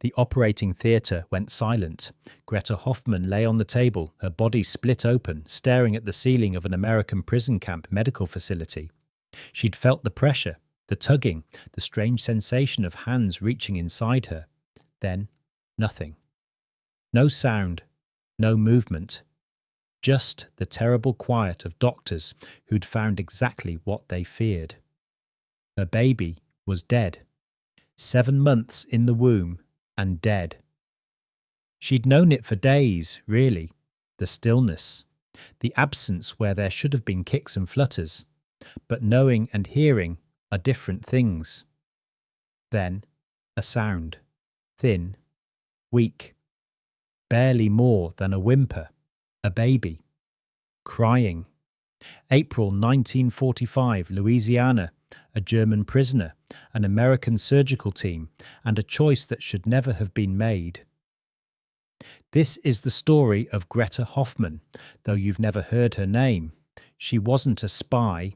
The operating theatre went silent. Greta Hoffman lay on the table, her body split open, staring at the ceiling of an American prison camp medical facility. She'd felt the pressure, the tugging, the strange sensation of hands reaching inside her. Then, nothing. No sound, no movement. Just the terrible quiet of doctors who'd found exactly what they feared. Her baby was dead. 7 months in the womb and dead. She'd known it for days, really. The stillness. The absence where there should have been kicks and flutters. But knowing and hearing are different things. Then, a sound. Thin. Weak. Barely more than a whimper. A baby. Crying. April 1945, Louisiana. A German prisoner, an American surgical team, and a choice that should never have been made. This is the story of Greta Hoffman, though you've never heard her name. She wasn't a spy,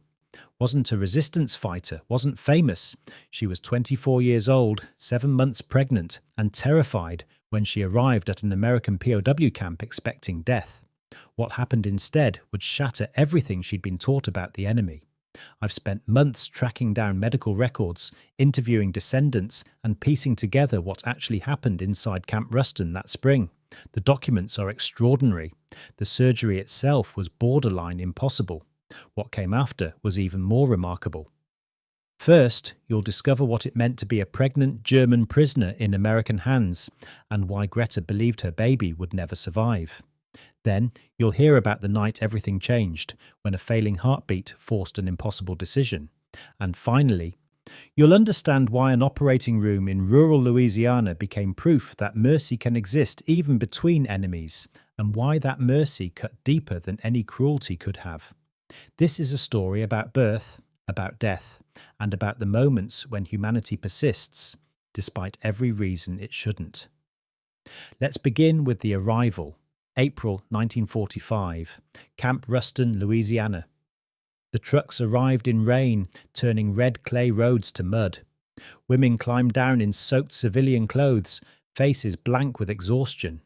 wasn't a resistance fighter, wasn't famous. She was 24 years old, 7 months pregnant, and terrified when she arrived at an American POW camp expecting death. What happened instead would shatter everything she'd been taught about the enemy. I've spent months tracking down medical records, interviewing descendants, and piecing together what actually happened inside Camp Ruston that spring. The documents are extraordinary. The surgery itself was borderline impossible. What came after was even more remarkable. First, you'll discover what it meant to be a pregnant German prisoner in American hands, and why Greta believed her baby would never survive. Then, you'll hear about the night everything changed, when a failing heartbeat forced an impossible decision. And finally, you'll understand why an operating room in rural Louisiana became proof that mercy can exist even between enemies, and why that mercy cut deeper than any cruelty could have. This is a story about birth, about death, and about the moments when humanity persists, despite every reason it shouldn't. Let's begin with the arrival. April 1945, Camp Ruston, Louisiana. The trucks arrived in rain, turning red clay roads to mud. Women climbed down in soaked civilian clothes, faces blank with exhaustion.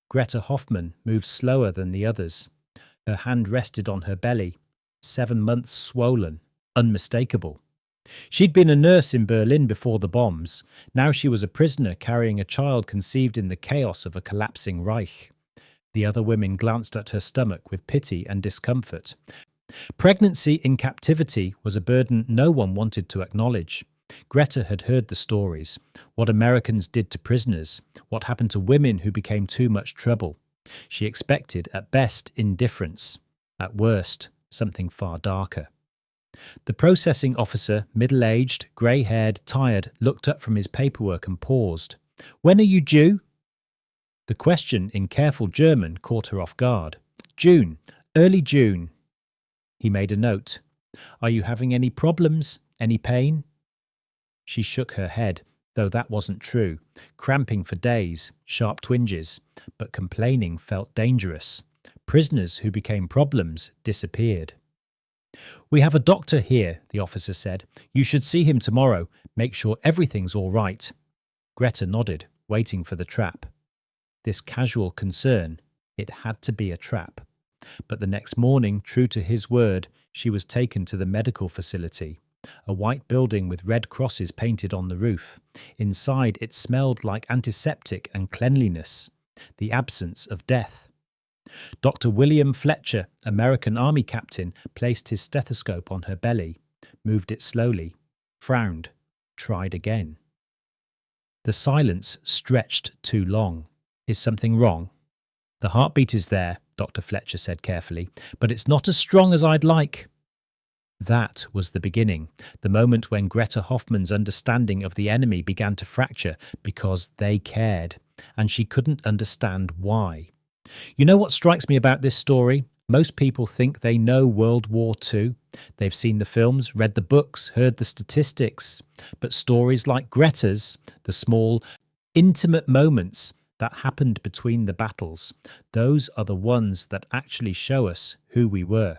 Greta Hoffman moved slower than the others. Her hand rested on her belly, 7 months swollen, unmistakable. She'd been a nurse in Berlin before the bombs. Now she was a prisoner carrying a child conceived in the chaos of a collapsing Reich. The other women glanced at her stomach with pity and discomfort. Pregnancy in captivity was a burden no one wanted to acknowledge. Greta had heard the stories, what Americans did to prisoners, what happened to women who became too much trouble. She expected, at best, indifference. At worst, something far darker. The processing officer, middle-aged, grey-haired, tired, looked up from his paperwork and paused. "When are you due?" The question, in careful German, caught her off guard. "June. Early June." He made a note. "Are you having any problems? Any pain?" She shook her head, though that wasn't true. Cramping for days, sharp twinges, but complaining felt dangerous. Prisoners who became problems disappeared. "We have a doctor here," the officer said. "You should see him tomorrow. Make sure everything's all right." Greta nodded, waiting for the trap. This casual concern, it had to be a trap. But the next morning, true to his word, she was taken to the medical facility, a white building with red crosses painted on the roof. Inside, it smelled like antiseptic and cleanliness, the absence of death. Dr. William Fletcher, American Army captain, placed his stethoscope on her belly, moved it slowly, frowned, tried again. The silence stretched too long. "Is something wrong?" "The heartbeat is there," Dr. Fletcher said carefully, "but it's not as strong as I'd like." That was the beginning, the moment when Greta Hoffman's understanding of the enemy began to fracture because they cared, and she couldn't understand why. You know what strikes me about this story? Most people think they know World War II. They've seen the films, read the books, heard the statistics. But stories like Greta's, the small, intimate moments that happened between the battles, those are the ones that actually show us who we were.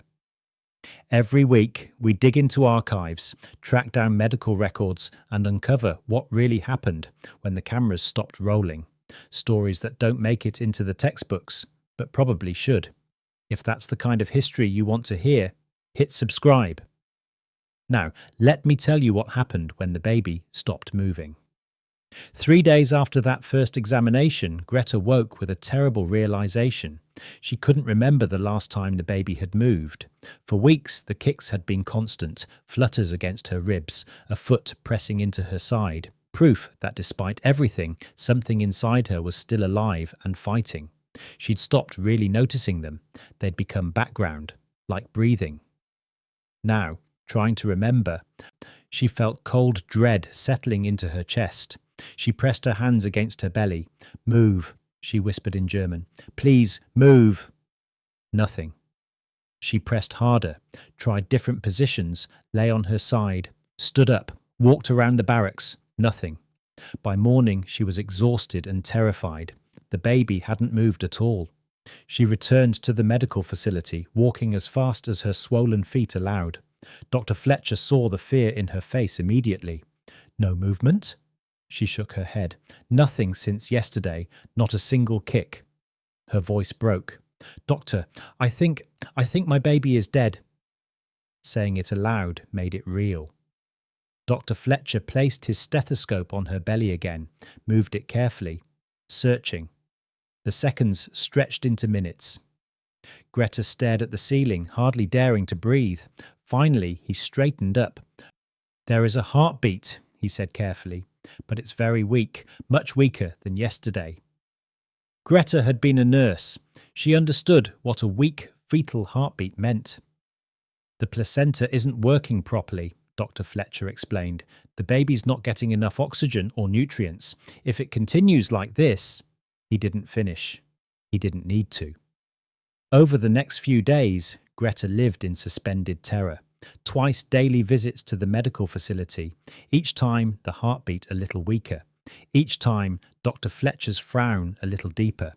Every week, we dig into archives, track down medical records, and uncover what really happened when the cameras stopped rolling. Stories that don't make it into the textbooks, but probably should. If that's the kind of history you want to hear, hit subscribe. Now, let me tell you what happened when the baby stopped moving. 3 days after that first examination, Greta woke with a terrible realization. She couldn't remember the last time the baby had moved. For weeks, the kicks had been constant, flutters against her ribs, a foot pressing into her side, proof that despite everything, something inside her was still alive and fighting. She'd stopped really noticing them. They'd become background, like breathing. Now, trying to remember, she felt cold dread settling into her chest. She pressed her hands against her belly. "Move," she whispered in German. "Please, move." Nothing. She pressed harder, tried different positions, lay on her side, stood up, walked around the barracks. Nothing. By morning, she was exhausted and terrified. The baby hadn't moved at all. She returned to the medical facility, walking as fast as her swollen feet allowed. Dr. Fletcher saw the fear in her face immediately. "No movement?" She shook her head. "Nothing since yesterday, not a single kick." Her voice broke. "Doctor, I think my baby is dead." Saying it aloud made it real. Dr. Fletcher placed his stethoscope on her belly again, moved it carefully, searching. The seconds stretched into minutes. Greta stared at the ceiling, hardly daring to breathe. Finally, he straightened up. "There is a heartbeat," he said carefully, "but it's very weak, much weaker than yesterday." Greta had been a nurse. She understood what a weak fetal heartbeat meant. "The placenta isn't working properly," Dr. Fletcher explained. "The baby's not getting enough oxygen or nutrients. If it continues like this..." He didn't finish. He didn't need to. Over the next few days, Greta lived in suspended terror. Twice daily visits to the medical facility, each time the heartbeat a little weaker, each time Dr. Fletcher's frown a little deeper.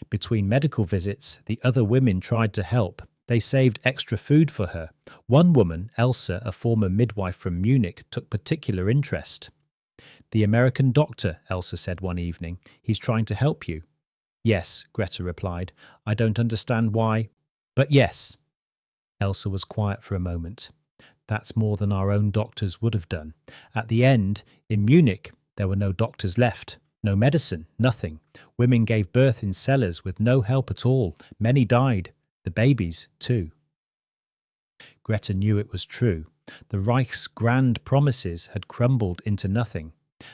Between medical visits, the other women tried to help. They saved extra food for her. One woman, Elsa, a former midwife from Munich, took particular interest. "The American doctor," Elsa said one evening. "He's trying to help you." "Yes," Greta replied. "I don't understand why, but yes." Elsa was quiet for a moment. "That's more than our own doctors would have done. At the end, in Munich, there were no doctors left. No medicine, nothing. Women gave birth in cellars with no help at all. Many died. The babies, too." Greta knew it was true. The Reich's grand promises had crumbled into nothing.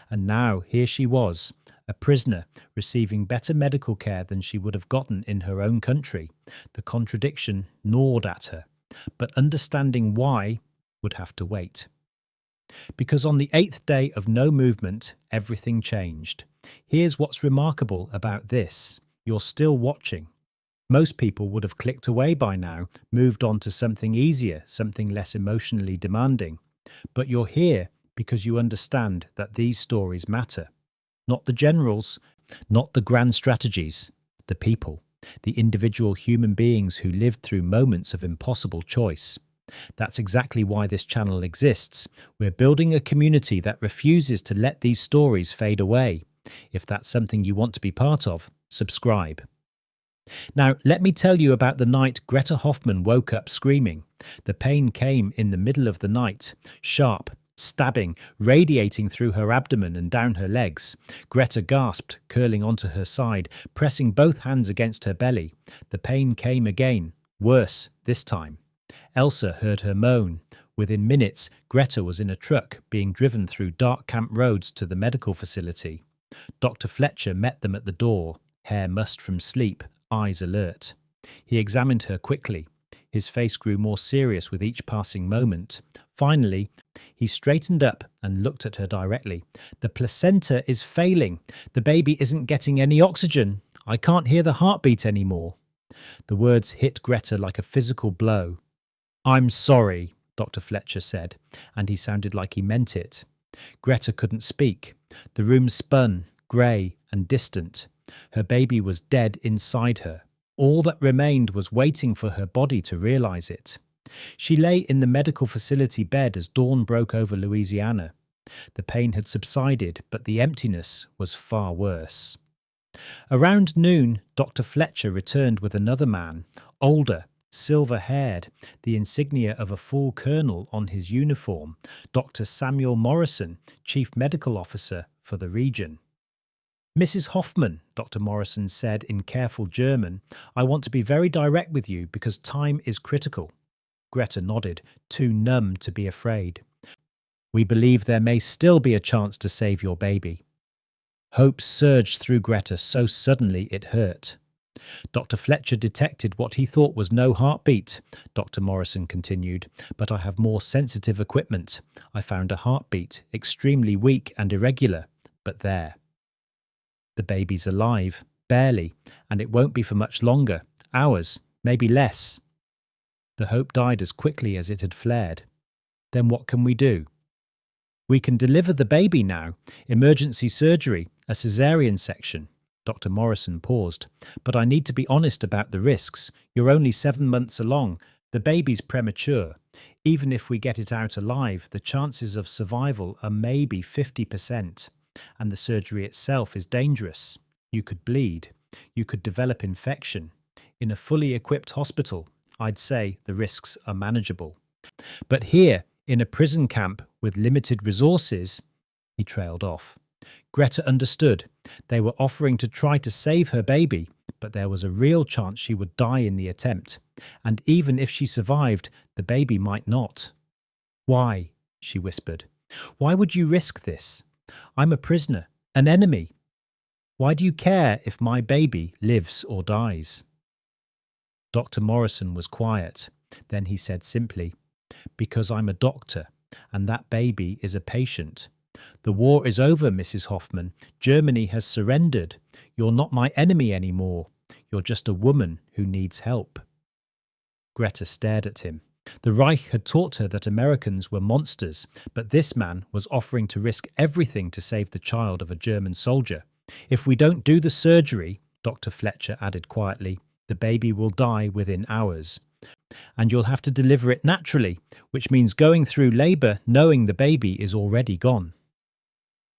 And now here she was, a prisoner, receiving better medical care than she would have gotten in her own country. The contradiction gnawed at her. But understanding why would have to wait. Because on the 8th day of no movement, everything changed. Here's what's remarkable about this. You're still watching. Most people would have clicked away by now, moved on to something easier, something less emotionally demanding. But you're here because you understand that these stories matter. Not the generals, not the grand strategies, the people, the individual human beings who lived through moments of impossible choice. That's exactly why this channel exists. We're building a community that refuses to let these stories fade away. If that's something you want to be part of, subscribe. Now, let me tell you about the night Greta Hoffman woke up screaming. The pain came in the middle of the night, sharp, stabbing, radiating through her abdomen and down her legs. Greta gasped, curling onto her side, pressing both hands against her belly. The pain came again, worse this time. Elsa heard her moan. Within minutes, Greta was in a truck being driven through dark camp roads to the medical facility. Dr. Fletcher met them at the door, hair mussed from sleep, eyes alert. He examined her quickly. His face grew more serious with each passing moment. Finally, he straightened up and looked at her directly. "The placenta is failing. The baby isn't getting any oxygen. I can't hear the heartbeat anymore." The words hit Greta like a physical blow. "I'm sorry," Dr. Fletcher said, and he sounded like he meant it. Greta couldn't speak. The room spun, grey and distant. Her baby was dead inside her. All that remained was waiting for her body to realise it. She lay in the medical facility bed as dawn broke over Louisiana. The pain had subsided, but the emptiness was far worse. Around noon, Dr. Fletcher returned with another man, older, silver-haired, the insignia of a full colonel on his uniform, Dr. Samuel Morrison, Chief Medical Officer for the region. "Mrs. Hoffman," Dr. Morrison said in careful German, "I want to be very direct with you because time is critical." Greta nodded, too numb to be afraid. "We believe there may still be a chance to save your baby." Hope surged through Greta so suddenly it hurt. "Dr. Fletcher detected what he thought was no heartbeat," Dr. Morrison continued, "but I have more sensitive equipment. I found a heartbeat, extremely weak and irregular, but there. The baby's alive, barely, and it won't be for much longer, hours, maybe less." The hope died as quickly as it had flared. "Then what can we do?" "We can deliver the baby now. Emergency surgery, a caesarean section." Dr. Morrison paused. "But I need to be honest about the risks. You're only 7 months along. The baby's premature. Even if we get it out alive, the chances of survival are maybe 50%. And the surgery itself is dangerous. You could bleed. You could develop infection. In a fully equipped hospital, I'd say the risks are manageable. But here, in a prison camp with limited resources," he trailed off. Greta understood. They were offering to try to save her baby, but there was a real chance she would die in the attempt. And even if she survived, the baby might not. "Why?" she whispered. "Why would you risk this? I'm a prisoner, an enemy. Why do you care if my baby lives or dies?" Dr. Morrison was quiet. Then he said simply, "Because I'm a doctor, and that baby is a patient. The war is over, Mrs. Hoffman. Germany has surrendered. You're not my enemy anymore. You're just a woman who needs help." Greta stared at him. The Reich had taught her that Americans were monsters, but this man was offering to risk everything to save the child of a German soldier. "If we don't do the surgery," Dr. Fletcher added quietly, "the baby will die within hours. And you'll have to deliver it naturally, which means going through labour knowing the baby is already gone."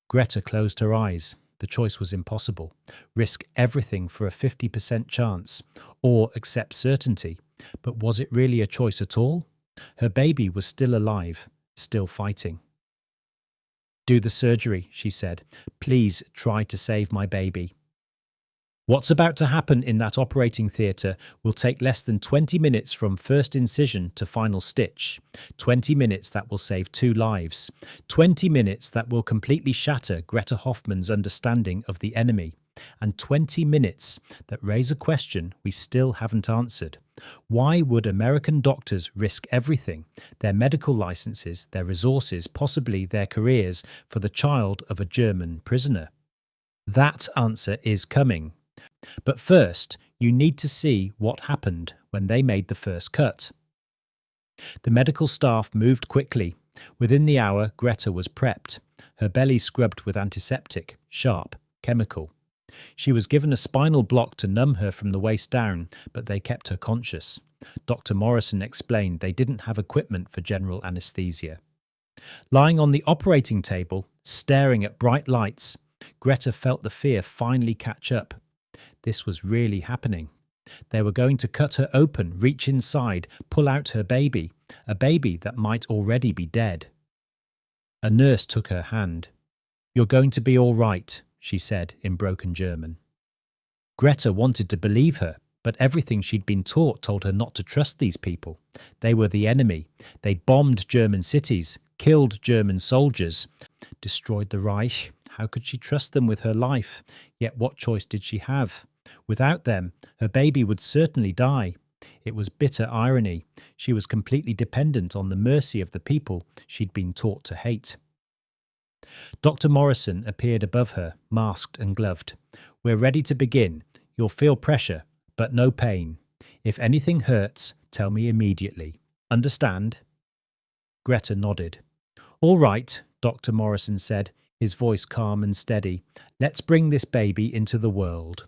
Greta closed her eyes. The choice was impossible. Risk everything for a 50% chance, or accept certainty. But was it really a choice at all? Her baby was still alive, still fighting. "Do the surgery," she said. "Please try to save my baby." What's about to happen in that operating theatre will take less than 20 minutes from first incision to final stitch. 20 minutes that will save 2 lives. 20 minutes that will completely shatter Greta Hoffman's understanding of the enemy. And 20 minutes that raise a question we still haven't answered. Why would American doctors risk everything, their medical licenses, their resources, possibly their careers, for the child of a German prisoner? That answer is coming. But first, you need to see what happened when they made the first cut. The medical staff moved quickly. Within the hour, Greta was prepped, her belly scrubbed with antiseptic, sharp, chemical. She was given a spinal block to numb her from the waist down, but they kept her conscious. Dr. Morrison explained they didn't have equipment for general anaesthesia. Lying on the operating table, staring at bright lights, Greta felt the fear finally catch up. This was really happening. They were going to cut her open, reach inside, pull out her baby, a baby that might already be dead. A nurse took her hand. "You're going to be all right," she said in broken German. Greta wanted to believe her, but everything she'd been taught told her not to trust these people. They were the enemy. They bombed German cities, killed German soldiers, destroyed the Reich. How could she trust them with her life? Yet what choice did she have? Without them, her baby would certainly die. It was bitter irony. She was completely dependent on the mercy of the people she'd been taught to hate. Dr. Morrison appeared above her, masked and gloved. "We're ready to begin. You'll feel pressure, but no pain. If anything hurts, tell me immediately. Understand?" Greta nodded. "All right," Dr. Morrison said, his voice calm and steady. "Let's bring this baby into the world."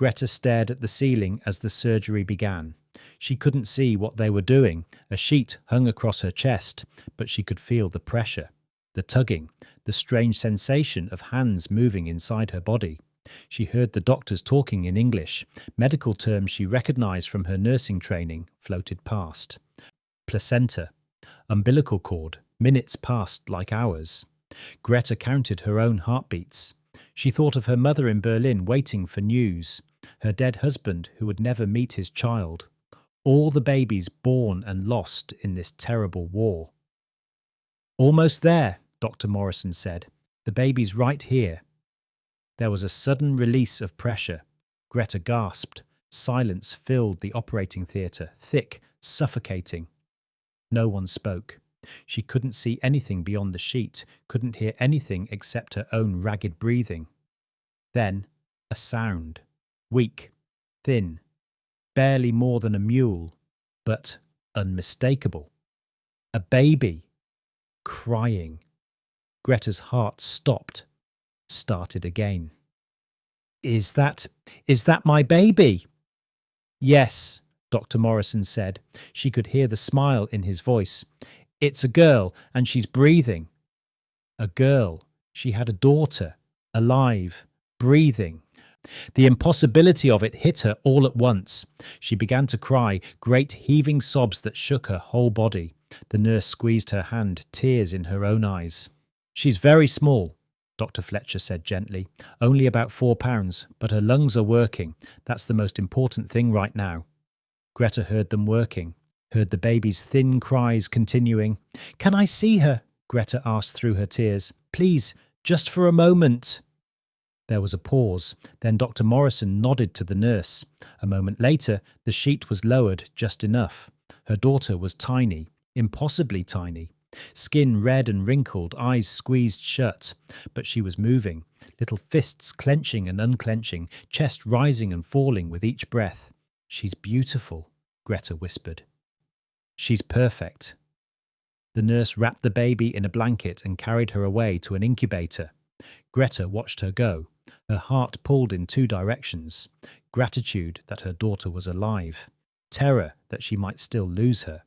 Greta stared at the ceiling as the surgery began. She couldn't see what they were doing. A sheet hung across her chest, but she could feel the pressure, the tugging, the strange sensation of hands moving inside her body. She heard the doctors talking in English. Medical terms she recognized from her nursing training floated past. Placenta, umbilical cord, minutes passed like hours. Greta counted her own heartbeats. She thought of her mother in Berlin waiting for news, her dead husband who would never meet his child, all the babies born and lost in this terrible war. "Almost there," Dr. Morrison said. "The baby's right here." There was a sudden release of pressure. Greta gasped. Silence filled the operating theatre, thick, suffocating. No one spoke. She couldn't see anything beyond the sheet, couldn't hear anything except her own ragged breathing. Then, a sound. Weak, thin, barely more than a mule, but unmistakable. A baby. Crying. Greta's heart stopped, started again. Is that my baby?" "Yes," Dr. Morrison said. She could hear the smile in his voice. "It's a girl, and she's breathing." A girl. She had a daughter, alive, breathing. The impossibility of it hit her all at once. She began to cry, great heaving sobs that shook her whole body. The nurse squeezed her hand, tears in her own eyes. "She's very small," Dr. Fletcher said gently. "Only about 4 pounds, but her lungs are working. That's the most important thing right now." Greta heard them working, heard the baby's thin cries continuing. "Can I see her?" Greta asked through her tears. "Please, just for a moment." There was a pause. Then Dr. Morrison nodded to the nurse. A moment later, the sheet was lowered just enough. Her daughter was tiny, impossibly tiny. Skin red and wrinkled, eyes squeezed shut. But she was moving, little fists clenching and unclenching, chest rising and falling with each breath. "She's beautiful," Greta whispered. "She's perfect." The nurse wrapped the baby in a blanket and carried her away to an incubator. Greta watched her go. Her heart pulled in 2 directions. Gratitude that her daughter was alive. Terror that she might still lose her.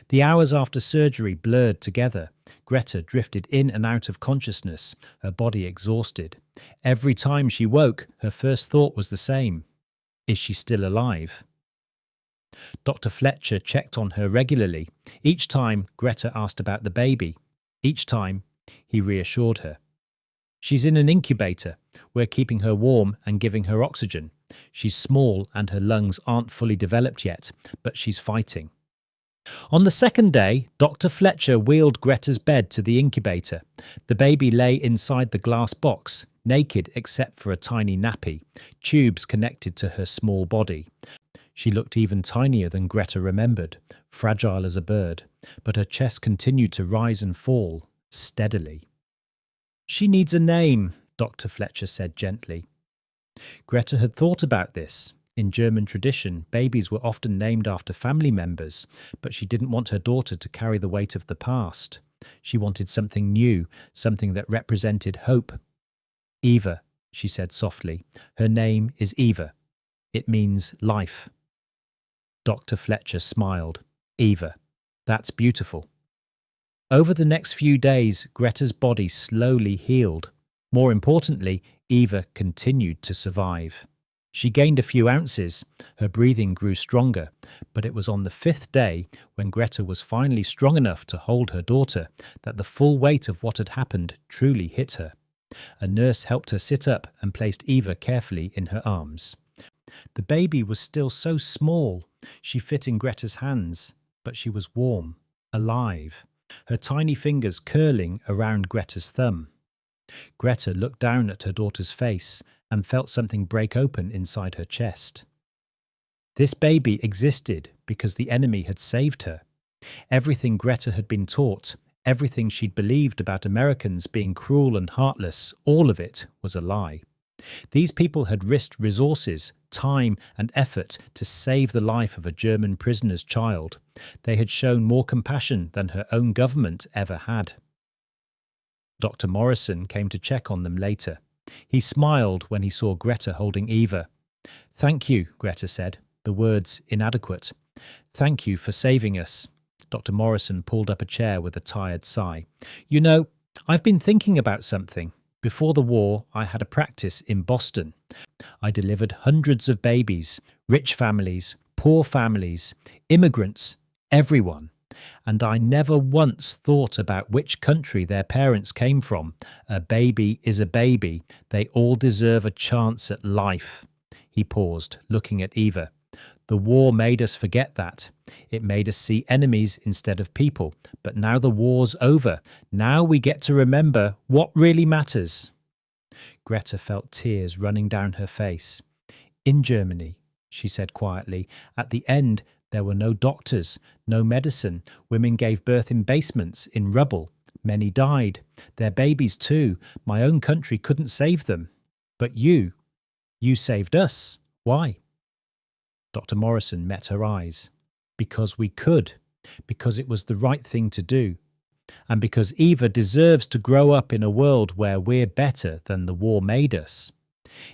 The hours after surgery blurred together. Greta drifted in and out of consciousness, her body exhausted. Every time she woke, her first thought was the same. Is she still alive? Dr. Fletcher checked on her regularly. Each time, Greta asked about the baby. Each time, he reassured her. "She's in an incubator. We're keeping her warm and giving her oxygen. She's small and her lungs aren't fully developed yet, but she's fighting." On the second day, Dr. Fletcher wheeled Greta's bed to the incubator. The baby lay inside the glass box, naked except for a tiny nappy, tubes connected to her small body. She looked even tinier than Greta remembered, fragile as a bird, but her chest continued to rise and fall, steadily. "She needs a name," Dr. Fletcher said gently. Greta had thought about this. In German tradition, babies were often named after family members, but she didn't want her daughter to carry the weight of the past. She wanted something new, something that represented hope. "Eva," she said softly. "Her name is Eva. It means life." Dr. Fletcher smiled. "Eva. That's beautiful." Over the next few days, Greta's body slowly healed. More importantly, Eva continued to survive. She gained a few ounces, her breathing grew stronger, but it was on the 5th day, when Greta was finally strong enough to hold her daughter, that the full weight of what had happened truly hit her. A nurse helped her sit up and placed Eva carefully in her arms. The baby was still so small. She fit in Greta's hands, but she was warm, alive, her tiny fingers curling around Greta's thumb. Greta looked down at her daughter's face and felt something break open inside her chest. This baby existed because the enemy had saved her. Everything Greta had been taught, everything she'd believed about Americans being cruel and heartless, all of it was a lie. These people had risked resources, time and effort to save the life of a German prisoner's child. They had shown more compassion than her own government ever had. Dr. Morrison came to check on them later. He smiled when he saw Greta holding Eva. Thank you, Greta said, the words inadequate. Thank you for saving us. Dr. Morrison pulled up a chair with a tired sigh. You know, I've been thinking about something. Before the war, I had a practice in Boston. I delivered hundreds of babies, rich families, poor families, immigrants, everyone. And I never once thought about which country their parents came from. A baby is a baby. They all deserve a chance at life. He paused, looking at Eva. The war made us forget that. It made us see enemies instead of people. But now the war's over. Now we get to remember what really matters. Greta felt tears running down her face. In Germany, she said quietly, at the end there were no doctors, no medicine. Women gave birth in basements, in rubble. Many died. Their babies too. My own country couldn't save them. But you saved us. Why? Dr. Morrison met her eyes. Because we could. Because it was the right thing to do. And because Eva deserves to grow up in a world where we're better than the war made us.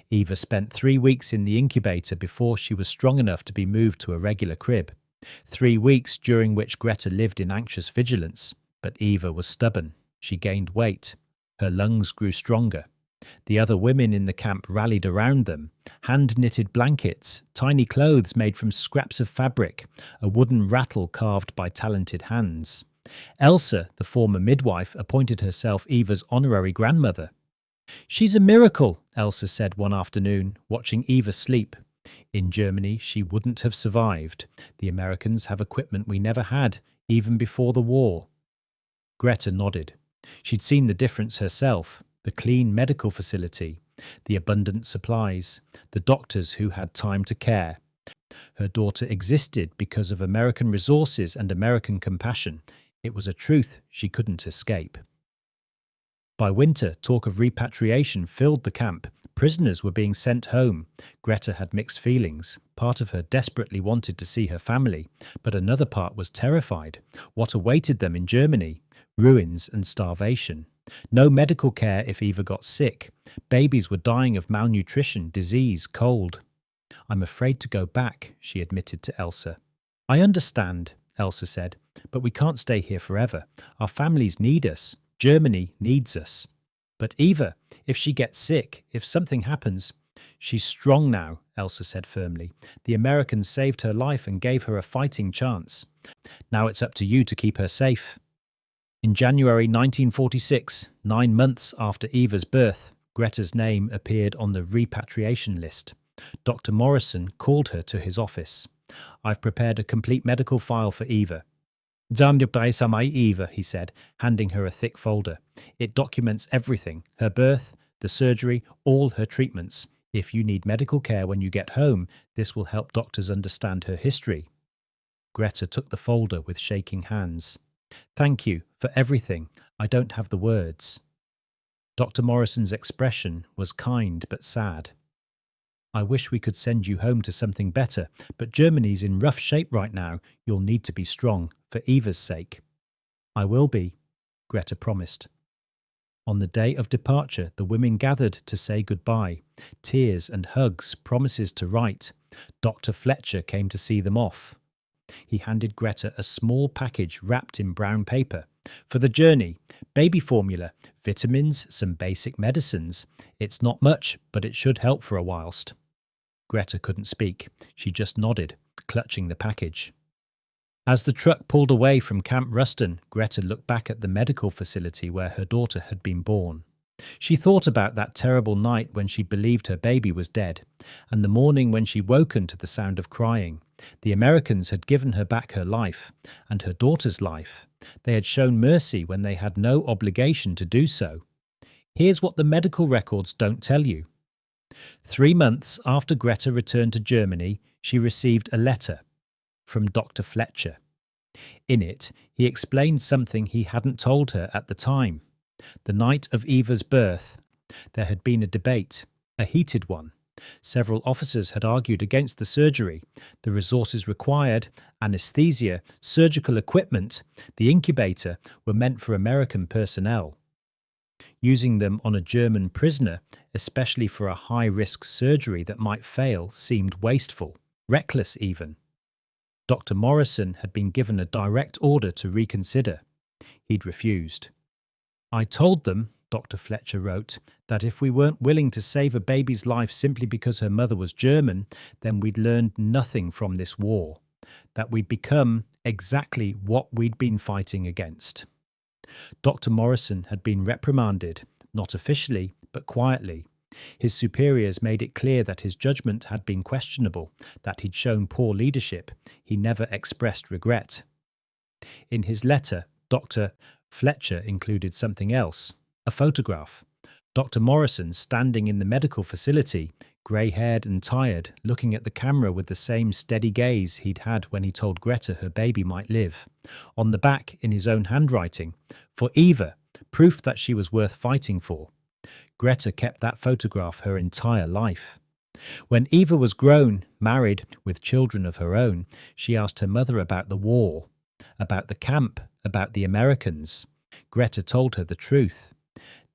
Eva spent 3 weeks in the incubator before she was strong enough to be moved to a regular crib. 3 weeks during which Greta lived in anxious vigilance. But Eva was stubborn. She gained weight. Her lungs grew stronger. The other women in the camp rallied around them. Hand-knitted blankets, tiny clothes made from scraps of fabric, a wooden rattle carved by talented hands. Elsa, the former midwife, appointed herself Eva's honorary grandmother. She's a miracle, Elsa said one afternoon, watching Eva sleep. In Germany, she wouldn't have survived. The Americans have equipment we never had, even before the war. Greta nodded. She'd seen the difference herself. The clean medical facility, the abundant supplies, the doctors who had time to care. Her daughter existed because of American resources and American compassion. It was a truth she couldn't escape. By winter, talk of repatriation filled the camp. Prisoners were being sent home. Greta had mixed feelings. Part of her desperately wanted to see her family, but another part was terrified. What awaited them in Germany? Ruins and starvation. No medical care if Eva got sick. Babies were dying of malnutrition, disease, cold. I'm afraid to go back, she admitted to Elsa. I understand, Elsa said, but we can't stay here forever. Our families need us. Germany needs us. But Eva, if she gets sick, if something happens... She's strong now, Elsa said firmly. The Americans saved her life and gave her a fighting chance. Now it's up to you to keep her safe. In January 1946, 9 months after Eva's birth, Greta's name appeared on the repatriation list. Dr. Morrison called her to his office. I've prepared a complete medical file for Eva. Eva, he said, handing her a thick folder. It documents everything, her birth, the surgery, all her treatments. If you need medical care when you get home, this will help doctors understand her history. Greta took the folder with shaking hands. Thank you for everything. I don't have the words. Dr. Morrison's expression was kind but sad. I wish we could send you home to something better, but Germany's in rough shape right now. You'll need to be strong, for Eva's sake. I will be, Greta promised. On the day of departure, the women gathered to say goodbye. Tears and hugs, promises to write. Dr. Fletcher came to see them off. He handed Greta a small package wrapped in brown paper. For the journey, baby formula, vitamins, some basic medicines. It's not much, but it should help for a whilst. Greta couldn't speak. She just nodded, clutching the package. As the truck pulled away from Camp Ruston, Greta looked back at the medical facility where her daughter had been born. She thought about that terrible night when she believed her baby was dead, and the morning when she woken to the sound of crying. The Americans had given her back her life, and her daughter's life. They had shown mercy when they had no obligation to do so. Here's what the medical records don't tell you. 3 months after Greta returned to Germany, she received a letter from Dr. Fletcher. In it, he explained something he hadn't told her at the time. The night of Eva's birth, there had been a debate, a heated one. Several officers had argued against the surgery, the resources required, anesthesia, surgical equipment, the incubator were meant for American personnel. Using them on a German prisoner, especially for a high-risk surgery that might fail, seemed wasteful, reckless even. Dr. Morrison had been given a direct order to reconsider. He'd refused. "I told them," Dr. Fletcher wrote, "that if we weren't willing to save a baby's life simply because her mother was German, then we'd learned nothing from this war, that we'd become exactly what we'd been fighting against." Dr. Morrison had been reprimanded, not officially, but quietly. His superiors made it clear that his judgment had been questionable, that he'd shown poor leadership. He never expressed regret. In his letter, Dr. Fletcher included something else, a photograph. Dr. Morrison standing in the medical facility, grey-haired and tired, looking at the camera with the same steady gaze he'd had when he told Greta her baby might live. On the back, in his own handwriting, "For Eva, proof that she was worth fighting for." Greta kept that photograph her entire life. When Eva was grown, married, with children of her own, she asked her mother about the war, about the camp, about the Americans. Greta told her the truth.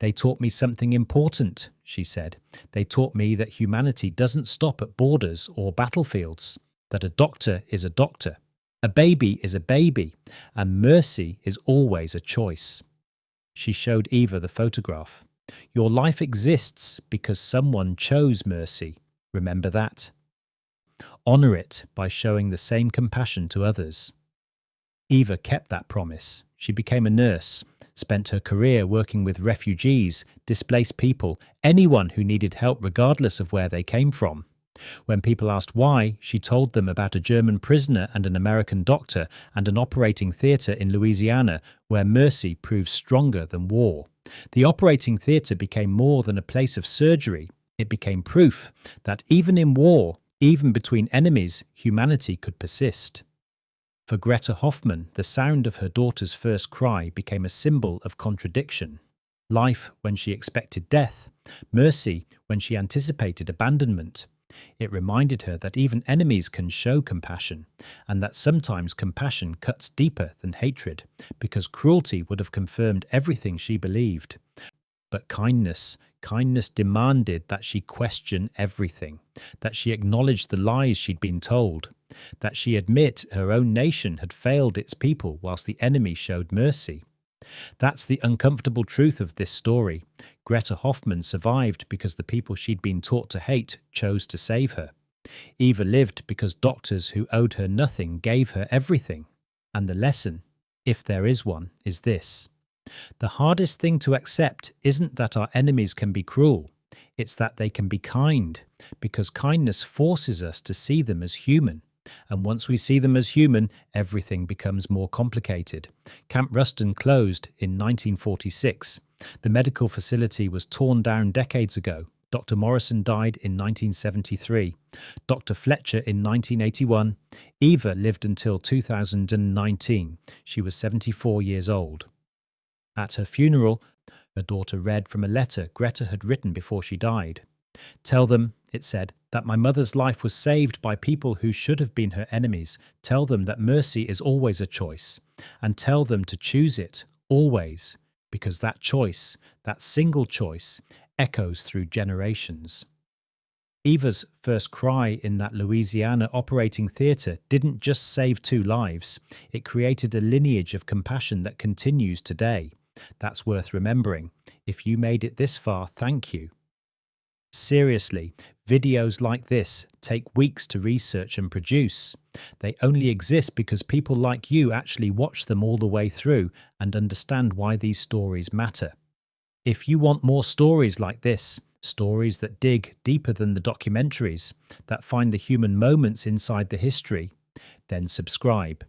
"They taught me something important," she said. "They taught me that humanity doesn't stop at borders or battlefields, that a doctor is a doctor, a baby is a baby, and mercy is always a choice." She showed Eva the photograph. "Your life exists because someone chose mercy. Remember that. Honour it by showing the same compassion to others." Eva kept that promise. She became a nurse, spent her career working with refugees, displaced people, anyone who needed help regardless of where they came from. When people asked why, she told them about a German prisoner and an American doctor and an operating theatre in Louisiana where mercy proved stronger than war. The operating theatre became more than a place of surgery. It became proof that even in war, even between enemies, humanity could persist. For Greta Hoffman, the sound of her daughter's first cry became a symbol of contradiction. Life when she expected death, mercy when she anticipated abandonment. It reminded her that even enemies can show compassion, and that sometimes compassion cuts deeper than hatred, because cruelty would have confirmed everything she believed. But kindness demanded that she question everything, that she acknowledge the lies she'd been told, that she admit her own nation had failed its people whilst the enemy showed mercy. That's the uncomfortable truth of this story. Greta Hoffman survived because the people she'd been taught to hate chose to save her. Eva lived because doctors who owed her nothing gave her everything. And the lesson, if there is one, is this. The hardest thing to accept isn't that our enemies can be cruel. It's that they can be kind, because kindness forces us to see them as human. And once we see them as human, everything becomes more complicated. Camp Ruston closed in 1946. The medical facility was torn down decades ago. Dr. Morrison died in 1973. Dr. Fletcher in 1981. Eva lived until 2019. She was 74 years old. At her funeral, her daughter read from a letter Greta had written before she died. "Tell them," it said, "that my mother's life was saved by people who should have been her enemies. Tell them that mercy is always a choice. And tell them to choose it, always, because that choice, that single choice, echoes through generations." Eva's first cry in that Louisiana operating theatre didn't just save 2 lives. It created a lineage of compassion that continues today. That's worth remembering. If you made it this far, thank you. Seriously, videos like this take weeks to research and produce. They only exist because people like you actually watch them all the way through and understand why these stories matter. If you want more stories like this, stories that dig deeper than the documentaries, that find the human moments inside the history, then subscribe.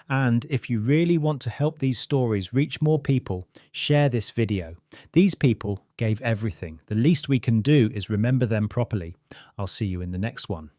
And if you really want to help these stories reach more people, share this video. These people gave everything. The least we can do is remember them properly. I'll see you in the next one.